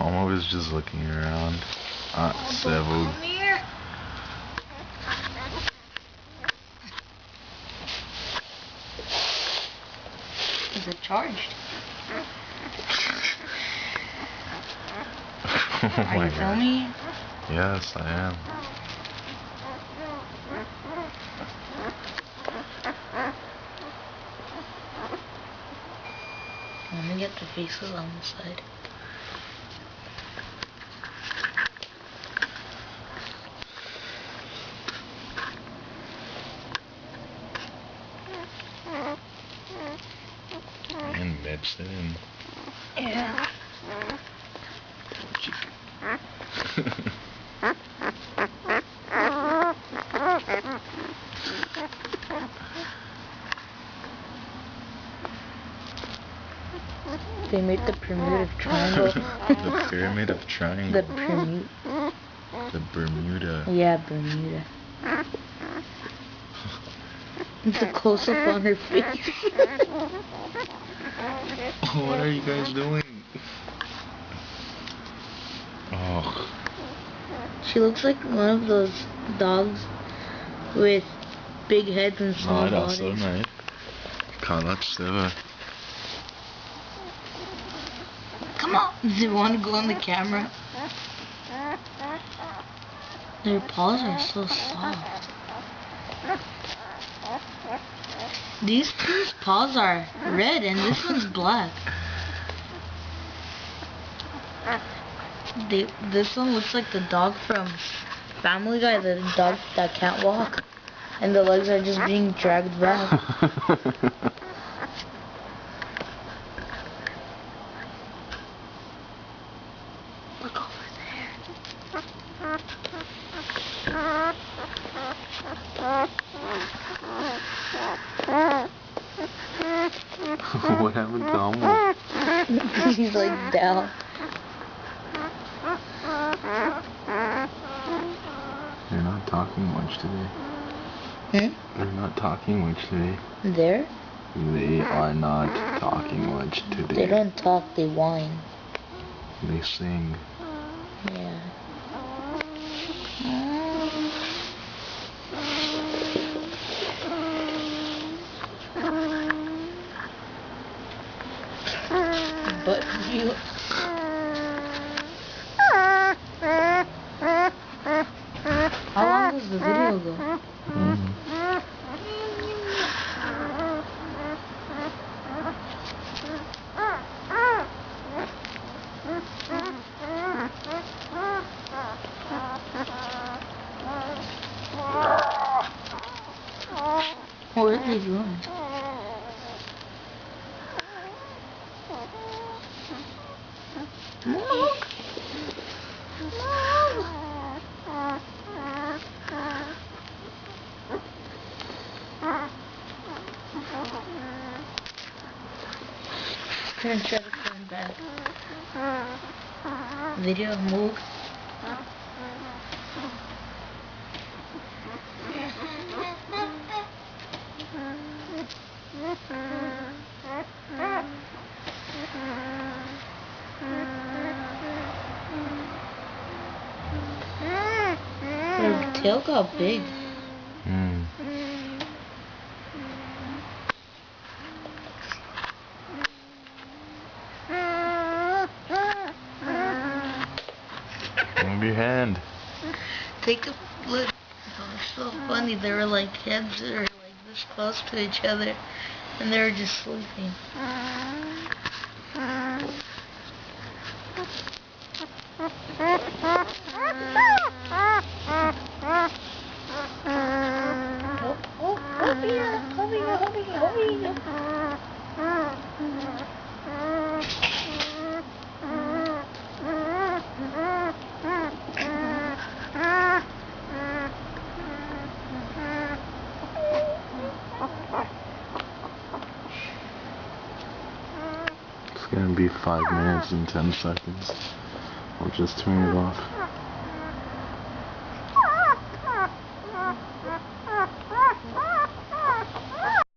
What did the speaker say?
Homo is just looking around. Sevu. Come here. Is it charged? Oh Are you filming? Yes, I am. Let me get the faces on the side. And Mitch in. Yeah. They made the Bermuda Triangle. The Pyramid of Triangle. The Bermuda. Yeah, Bermuda. It's a close-up on her face. What are you guys doing? Oh. She looks like one of those dogs with big heads and small bodies. So nice. Kalatseva. Come on! Do you want to go on the camera? Their paws are so soft. These two's paws are red and this one's black. This one looks like the dog from Family Guy, the dog that can't walk. And the legs are just being dragged back. Look over there. What happened to Homo? He's like down. They're not talking much today. They're not talking much today. There? They are not talking much today. They don't talk, they whine. They sing. Yeah. But you... How long does the video go? What are they doing? Look! I'm gonna try to turn back. Video move. Her tail got big. Move your hand. Take a look. Oh, it's so funny. They were like heads that are like this close to each other, and they were just sleeping. It's gonna be 5 minutes and 10 seconds. I'll just turn it off.